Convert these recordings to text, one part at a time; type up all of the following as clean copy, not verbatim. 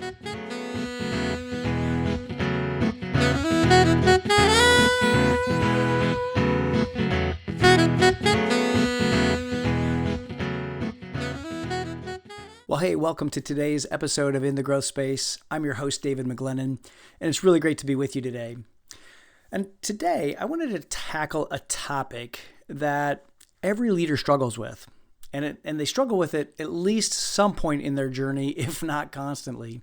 Well, hey, welcome to today's episode of In the Growth Space. I'm your host, David McGlennon, and it's really great to be with you today. And today, I wanted to tackle a topic that every leader struggles with, and they struggle with it at least some point in their journey, if not constantly.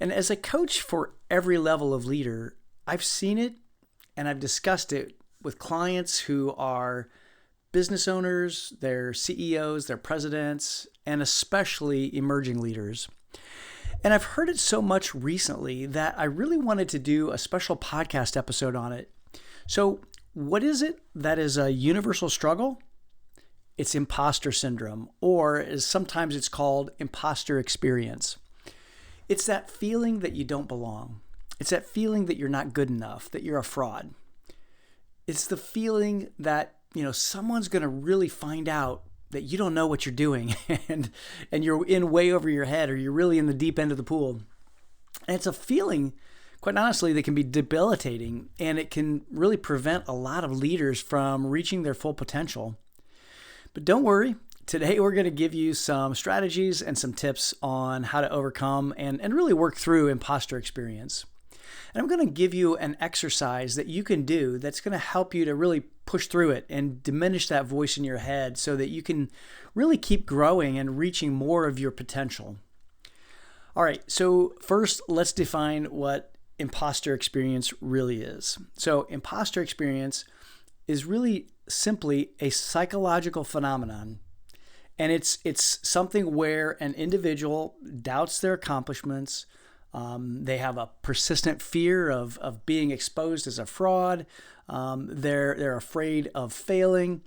And as a coach for every level of leader, I've seen it and I've discussed it with clients who are business owners, they're CEOs, they're presidents, and especially emerging leaders. And I've heard it so much recently that I really wanted to do a special podcast episode on it. So what is it that is a universal struggle? It's imposter syndrome, or as sometimes it's called, imposter experience. It's that feeling that you don't belong. It's that feeling that you're not good enough, that you're a fraud. It's the feeling that someone's going to really find out that you don't know what you're doing and you're in way over your head, or you're really in the deep end of the pool. And it's a feeling, quite honestly, that can be debilitating, and it can really prevent a lot of leaders from reaching their full potential. But don't worry, today we're going to give you some strategies and some tips on how to overcome and really work through imposter experience. And I'm going to give you an exercise that you can do that's going to help you to really push through it and diminish that voice in your head so that you can really keep growing and reaching more of your potential. All right, so first, let's define what imposter experience really is. So imposter experience is really simply a psychological phenomenon. And it's something where an individual doubts their accomplishments. They have a persistent fear of being exposed as a fraud. They're afraid of failing.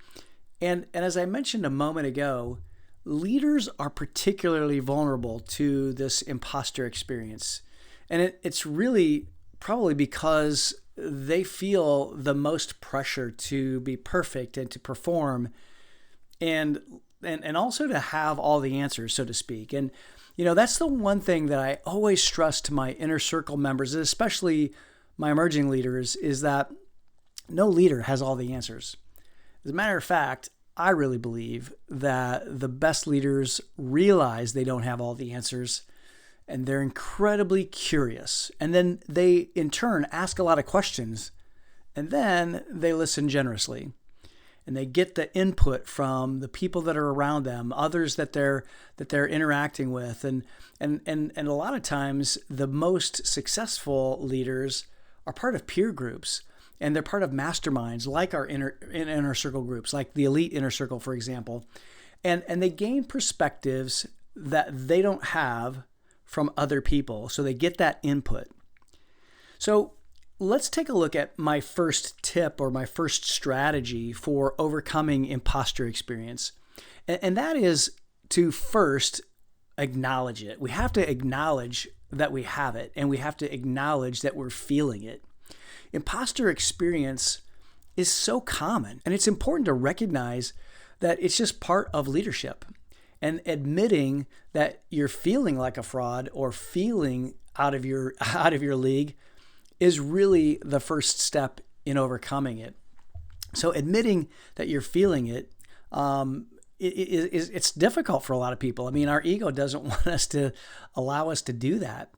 And as I mentioned a moment ago, leaders are particularly vulnerable to this imposter experience. And it's really probably because they feel the most pressure to be perfect and to perform and also to have all the answers, so to speak. And that's the one thing that I always stress to my inner circle members, especially my emerging leaders, is that no leader has all the answers. As a matter of fact, I really believe that the best leaders realize they don't have all the answers, and they're incredibly curious. And then they, in turn, ask a lot of questions, and then they listen generously. And they get the input from the people that are around them, others that they're interacting with, and a lot of times the most successful leaders are part of peer groups, and they're part of masterminds like our inner circle groups, like the elite inner circle, for example, and they gain perspectives that they don't have from other people, so they get that input. So let's take a look at my first tip or my first strategy for overcoming imposter experience. And that is to first acknowledge it. We have to acknowledge that we have it, and we have to acknowledge that we're feeling it. Imposter experience is so common, and it's important to recognize that it's just part of leadership. And admitting that you're feeling like a fraud or feeling out of your league is really the first step in overcoming it. So admitting that you're feeling it, it's difficult for a lot of people. I mean, our ego doesn't want us to allow us to do that,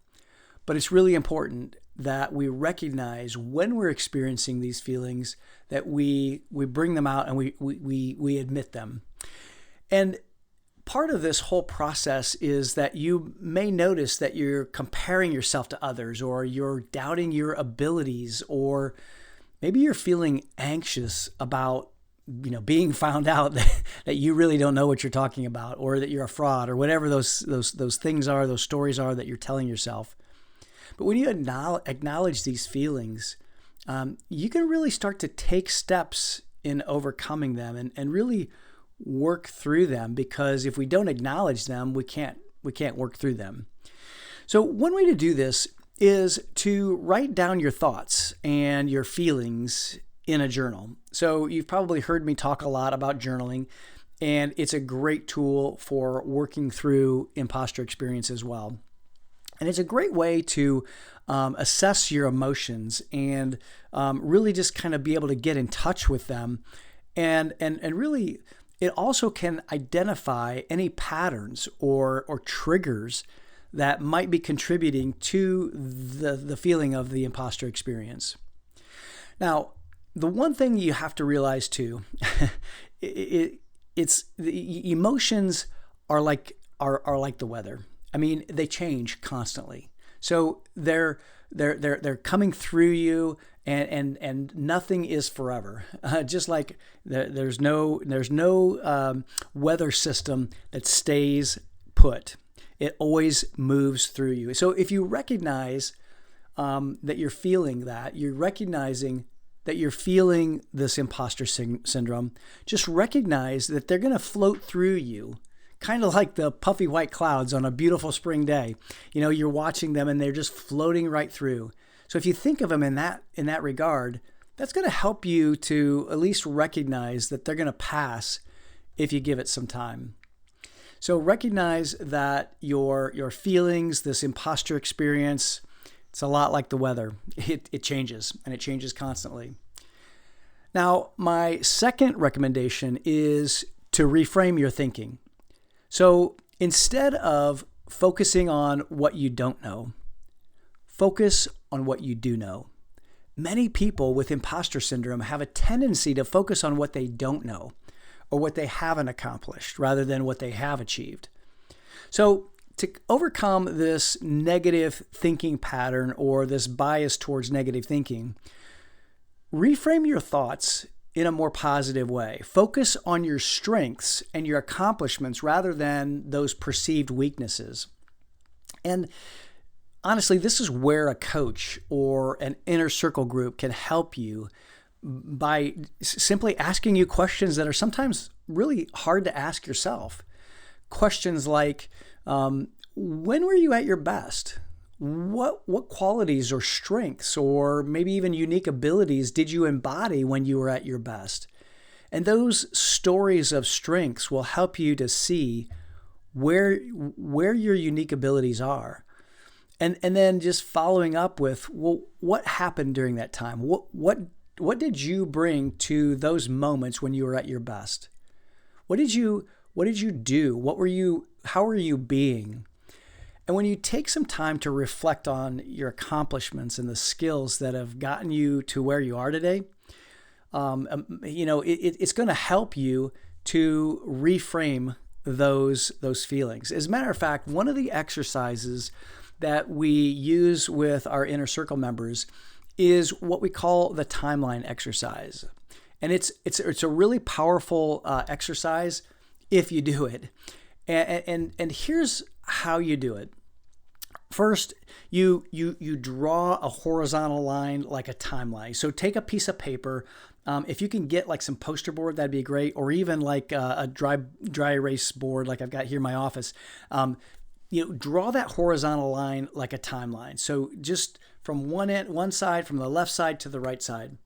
but it's really important that we recognize when we're experiencing these feelings, that we bring them out and we admit them. And part of this whole process is that you may notice that you're comparing yourself to others, or you're doubting your abilities, or maybe you're feeling anxious about being found out that you really don't know what you're talking about, or that you're a fraud, or whatever those things are, those stories are that you're telling yourself. But when you acknowledge these feelings, you can really start to take steps in overcoming them and really work through them, because if we don't acknowledge them, we can't work through them. So one way to do this is to write down your thoughts and your feelings in a journal. So you've probably heard me talk a lot about journaling, and it's a great tool for working through imposter experience as well. And it's a great way to assess your emotions and really just kind of be able to get in touch with them. And really, it also can identify any patterns or triggers that might be contributing to the feeling of the imposter experience. Now, the one thing you have to realize too, it's the emotions are like the weather. I mean, they change constantly. So they're coming through you, and nothing is forever. Just like there's no weather system that stays put. It always moves through you. So if you recognize that you're feeling that, you're recognizing that you're feeling this imposter syndrome, just recognize that they're going to float through you, kind of like the puffy white clouds on a beautiful spring day. You know, you're watching them and they're just floating right through. So if you think of them in that regard, that's going to help you to at least recognize that they're going to pass if you give it some time. So recognize that your feelings, this imposter experience, it's a lot like the weather. It changes, and it changes constantly. Now, my second recommendation is to reframe your thinking. So instead of focusing on what you don't know, focus on what you do know. Many people with imposter syndrome have a tendency to focus on what they don't know or what they haven't accomplished rather than what they have achieved. So to overcome this negative thinking pattern or this bias towards negative thinking, reframe your thoughts in a more positive way. Focus on your strengths and your accomplishments rather than those perceived weaknesses. And honestly, this is where a coach or an inner circle group can help you by simply asking you questions that are sometimes really hard to ask yourself. Questions like, when were you at your best? What qualities or strengths or maybe even unique abilities did you embody when you were at your best? And those stories of strengths will help you to see where your unique abilities are. And then just following up with, well, what happened during that time? What did you bring to those moments when you were at your best? What did you do? How were you being? And when you take some time to reflect on your accomplishments and the skills that have gotten you to where you are today, it's going to help you to reframe those feelings. As a matter of fact, one of the exercises that we use with our inner circle members is what we call the timeline exercise. And it's a really powerful exercise if you do it. And here's how you do it. First, you draw a horizontal line like a timeline. So take a piece of paper. If you can get like some poster board, that'd be great. Or even like a dry erase board like I've got here in my office. Draw that horizontal line like a timeline. So just from one side, from the left side to the right side.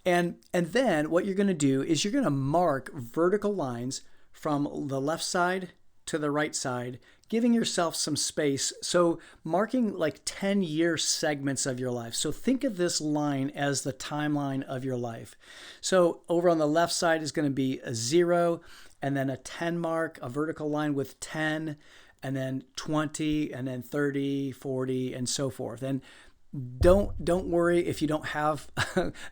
And then what you're going to do is you're going to mark vertical lines from the left side to the right side, giving yourself some space. So marking like 10-year segments of your life. So think of this line as the timeline of your life. So over on the left side is going to be a 0 and then a 10 mark, a vertical line with 10, and then 20, and then 30, 40, and so forth. And don't worry if you don't have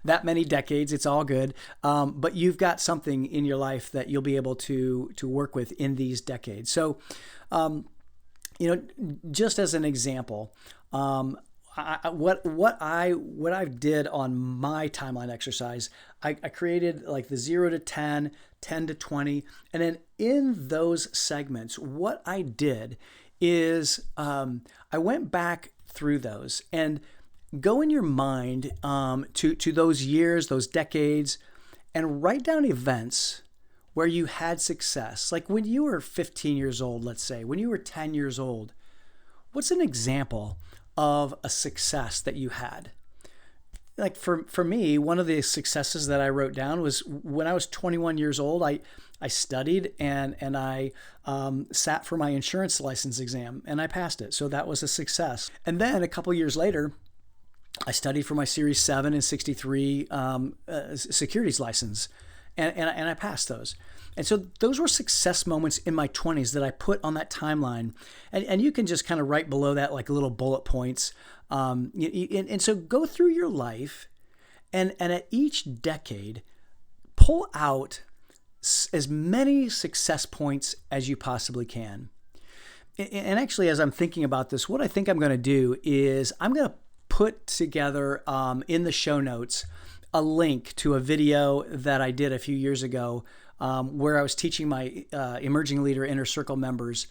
that many decades. It's all good. But you've got something in your life that you'll be able to work with in these decades. So, just as an example, what I did on my timeline exercise, I created like the 0 to 10, 10 to 20, and then in those segments, what I did is I went back through those and go in your mind to those years, those decades, and write down events where you had success. Like when you were 15 years old, let's say, when you were 10 years old, what's an example of a success that you had? Like for me, one of the successes that I wrote down was when I was 21 years old, I studied and I sat for my insurance license exam and I passed it. So that was a success. And then a couple years later, I studied for my Series 7 and 63 securities license, and I passed those. And so those were success moments in my 20s that I put on that timeline. And you can just kind of write below that like little bullet points. And so go through your life and at each decade, pull out as many success points as you possibly can. And actually, as I'm thinking about this, what I think I'm going to do is I'm going to put together in the show notes a link to a video that I did a few years ago where I was teaching my emerging leader inner circle members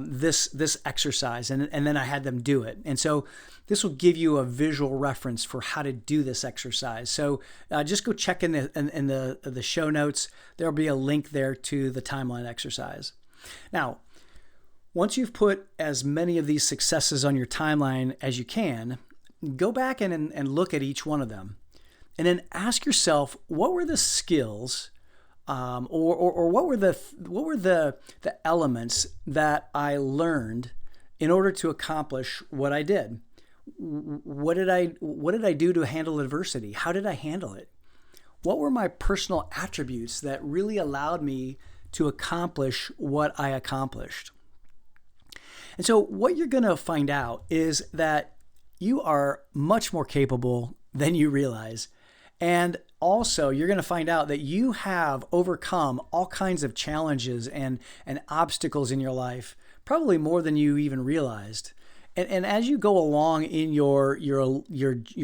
this exercise, and then I had them do it. And so this will give you a visual reference for how to do this exercise. So just go check in the show notes. There'll be a link there to the timeline exercise. Now, once you've put as many of these successes on your timeline as you can, go back and look at each one of them, and then ask yourself, what were the skills or what were the elements that I learned in order to accomplish what I did? What did I do to handle adversity? How did I handle it? What were my personal attributes that really allowed me to accomplish what I accomplished? And so what you're going to find out is that you are much more capable than you realize. And also, you're going to find out that you have overcome all kinds of challenges and obstacles in your life, probably more than you even realized. And as you go along in your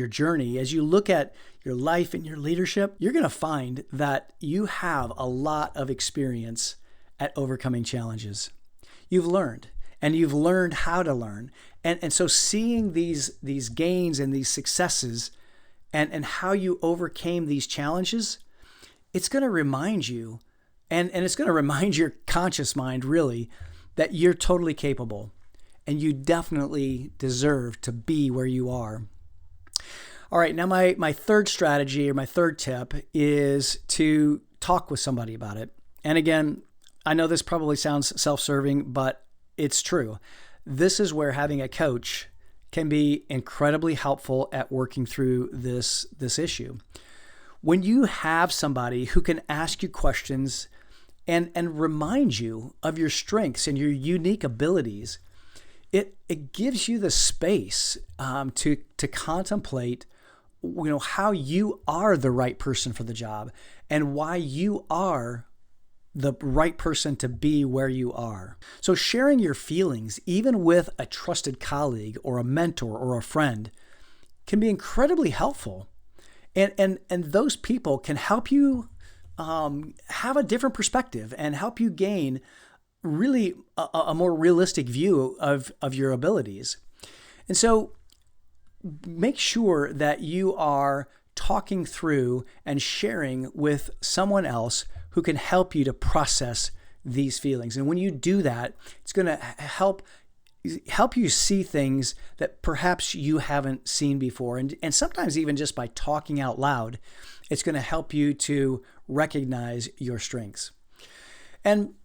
journey, as you look at your life and your leadership, you're going to find that you have a lot of experience at overcoming challenges. You've learned, and you've learned how to learn. And so seeing these gains and these successes and how you overcame these challenges, it's going to remind you, and it's going to remind your conscious mind really, that you're totally capable and you definitely deserve to be where you are. All right, now my third strategy or my third tip is to talk with somebody about it. And again, I know this probably sounds self-serving, but it's true. This is where having a coach can be incredibly helpful at working through this issue. When you have somebody who can ask you questions and remind you of your strengths and your unique abilities, it gives you the space to contemplate, how you are the right person for the job and why you are the right person to be where you are. So sharing your feelings, even with a trusted colleague or a mentor or a friend, can be incredibly helpful. And those people can help you have a different perspective and help you gain really a more realistic view of your abilities. And so make sure that you are talking through and sharing with someone else who can help you to process these feelings. And when you do that, it's going to help you see things that perhaps you haven't seen before. And sometimes even just by talking out loud, it's going to help you to recognize your strengths. And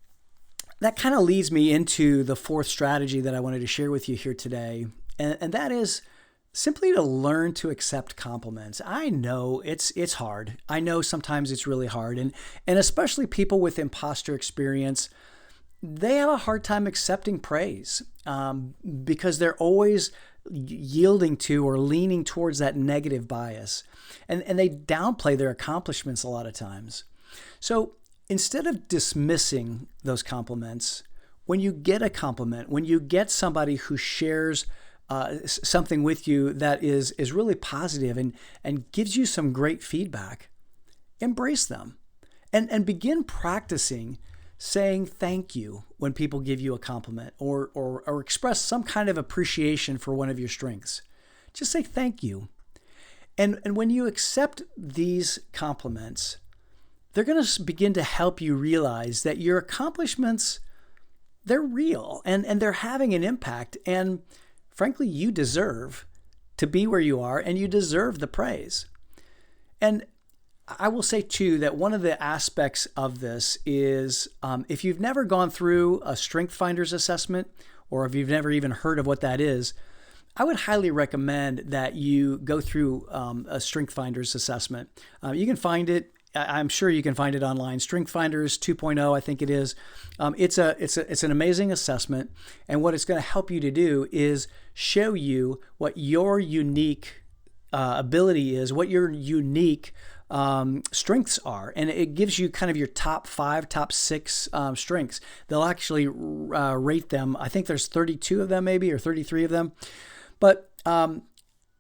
that kind of leads me into the fourth strategy that I wanted to share with you here today. And that is simply to learn to accept compliments. I know it's hard. I know sometimes it's really hard. And especially people with imposter experience, they have a hard time accepting praise because they're always yielding to or leaning towards that negative bias. And they downplay their accomplishments a lot of times. So instead of dismissing those compliments, when you get a compliment, when you get somebody who shares something with you that is really positive and gives you some great feedback, embrace them and begin practicing saying thank you when people give you a compliment or express some kind of appreciation for one of your strengths. Just say thank you. And when you accept these compliments, they're going to begin to help you realize that your accomplishments, they're real and they're having an impact. And frankly, you deserve to be where you are and you deserve the praise. And I will say too that one of the aspects of this is if you've never gone through a Strength Finders assessment, or if you've never even heard of what that is, I would highly recommend that you go through a Strength Finders assessment. You can find it. I'm sure you can find it online. Strength Finders 2.0, I think it is. It's an amazing assessment, and what it's going to help you to do is show you what your unique ability is, what your unique strengths are, and it gives you kind of your top 5, top 6 strengths. They'll actually rate them. I think there's 32 of them, maybe, or 33 of them. But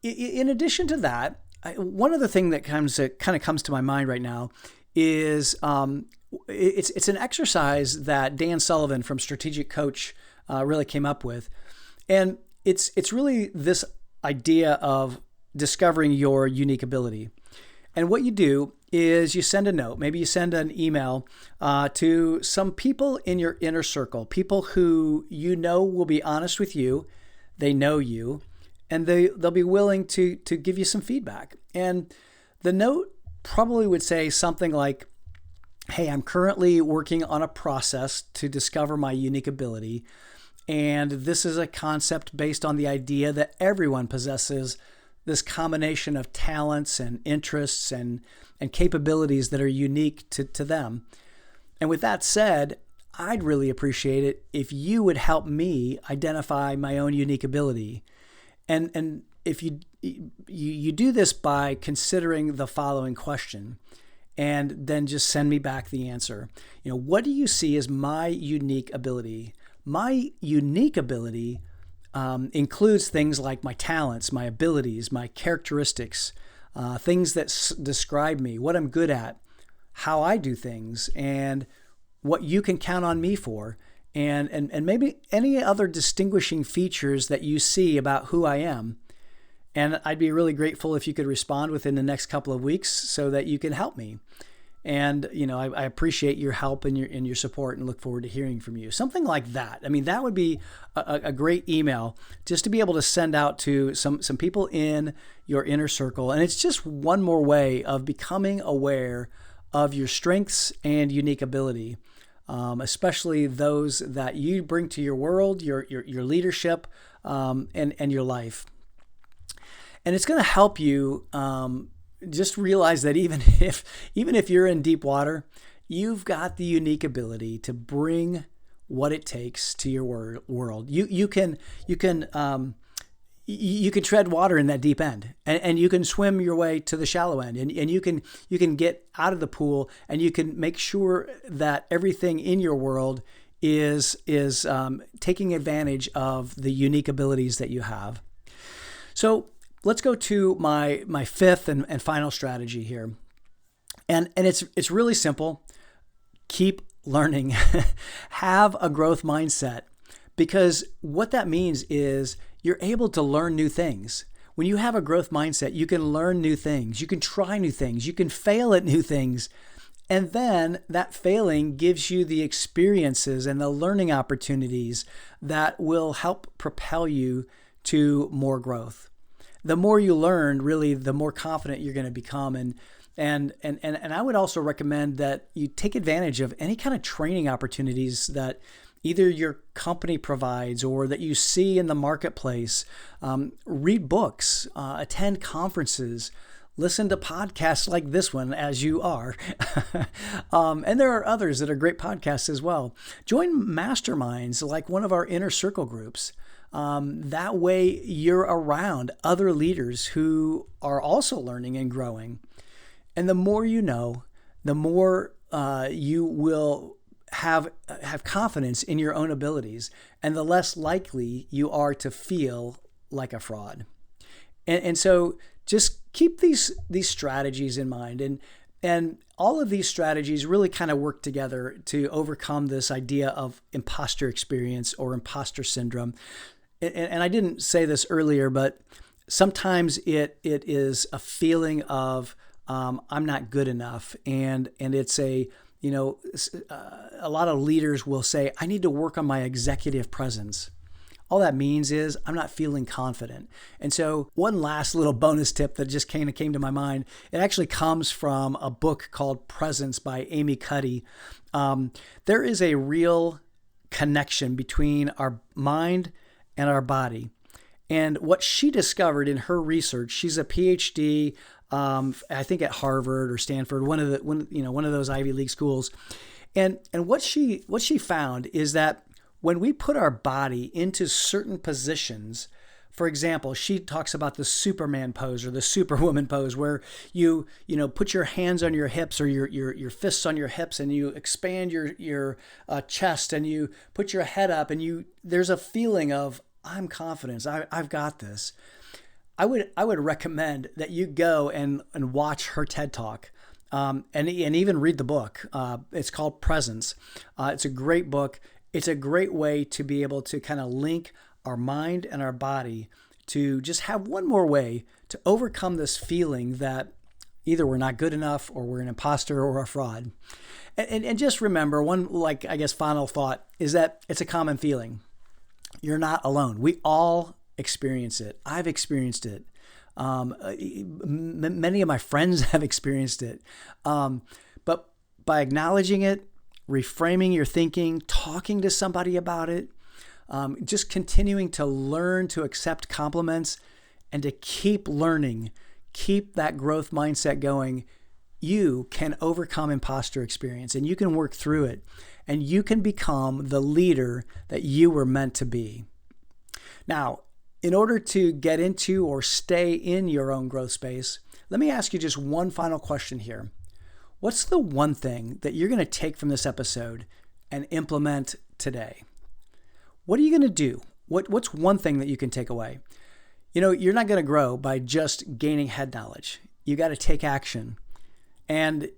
in addition to that, one other thing that kind of comes to my mind right now is it's an exercise that Dan Sullivan from Strategic Coach really came up with, and it's really this idea of discovering your unique ability. And what you do is you send a note, maybe you send an email to some people in your inner circle, people who you know will be honest with you, they know you, and they'll be willing to give you some feedback. And the note probably would say something like, hey, I'm currently working on a process to discover my unique ability, and this is a concept based on the idea that everyone possesses this combination of talents and interests and capabilities that are unique to them. And with that said, I'd really appreciate it if you would help me identify my own unique ability. And if you do this by considering the following question, and then just send me back the answer. What do you see as my unique ability? My unique ability includes things like my talents, my abilities, my characteristics, things that describe me, what I'm good at, how I do things, and what you can count on me for, and maybe any other distinguishing features that you see about who I am. And I'd be really grateful if you could respond within the next couple of weeks so that you can help me. And, I appreciate your help and your support and look forward to hearing from you. Something like that. I mean, that would be a great email just to be able to send out to some people in your inner circle. And it's just one more way of becoming aware of your strengths and unique ability, especially those that you bring to your world, your leadership, and your life. And it's going to help you just realize that even if you're in deep water, you've got the unique ability to bring what it takes to your world. You can tread water in that deep end, and you can swim your way to the shallow end, and you can get out of the pool, and you can make sure that everything in your world is taking advantage of the unique abilities that you have. So let's go to my fifth and final strategy here. And it's really simple. Keep learning. Have a growth mindset, because what that means is you're able to learn new things. When you have a growth mindset, you can learn new things. You can try new things. You can fail at new things. And then that failing gives you the experiences and the learning opportunities that will help propel you to more growth. The more you learn, really, the more confident you're going to become. And I would also recommend that you take advantage of any kind of training opportunities that either your company provides or that you see in the marketplace. Read books, attend conferences, listen to podcasts like this one, as you are. And there are others that are great podcasts as well. Join masterminds like one of our inner circle groups. That way you're around other leaders who are also learning and growing. And the more you know, the more you will have confidence in your own abilities, and the less likely you are to feel like a fraud. And so just keep these strategies in mind. And all of these strategies really kind of work together to overcome this idea of imposter experience or imposter syndrome. And I didn't say this earlier, but sometimes it is a feeling of I'm not good enough, and it's a lot of leaders will say I need to work on my executive presence, all that means is I'm not feeling confident. And so one last little bonus tip that just came to my mind, it actually comes from a book called Presence by Amy Cuddy. There is a real connection between our mind and our body. And what she discovered in her research, she's a PhD, I think at Harvard or Stanford, one of those Ivy League schools. And what she found is that when we put our body into certain positions, for example, she talks about the Superman pose or the Superwoman pose, where you put your hands on your hips or your fists on your hips, and you expand your chest, and you put your head up, and there's a feeling of, I'm confident, I've got this. I would recommend that you go and watch her TED Talk, and even read the book. It's called Presence. It's a great book. It's a great way to be able to kind of link our mind and our body to just have one more way to overcome this feeling that either we're not good enough, or we're an imposter, or a fraud. And just remember, one, final thought is that it's a common feeling. You're not alone. We all experience it. I've experienced it. Many of my friends have experienced it. But by acknowledging it, reframing your thinking, talking to somebody about it, just continuing to learn to accept compliments and to keep learning, keep that growth mindset going, you can overcome imposter experience, and you can work through it, and you can become the leader that you were meant to be. Now, in order to get into or stay in your own growth space, let me ask you just one final question here. What's the one thing that you're going to take from this episode and implement today? What are you going to do? What's one thing that you can take away? You're not going to grow by just gaining head knowledge. You got to take action. And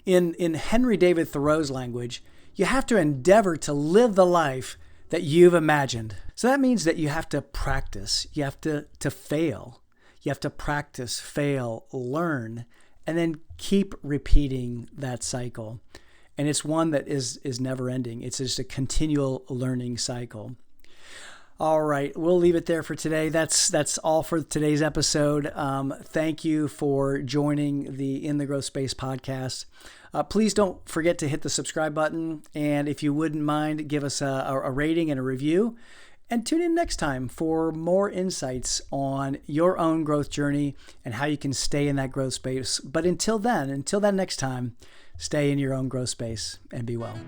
in Henry David Thoreau's language, you have to endeavor to live the life that you've imagined. So that means that you have to practice. You have to fail. You have to practice, fail, learn, and then keep repeating that cycle. And it's one that is never ending. It's just a continual learning cycle. All right, we'll leave it there for today. That's all for today's episode. Thank you for joining the In the Growth Space podcast. Please don't forget to hit the subscribe button. And if you wouldn't mind, give us a rating and a review. And tune in next time for more insights on your own growth journey and how you can stay in that growth space. But until that next time, stay in your own growth space and be well.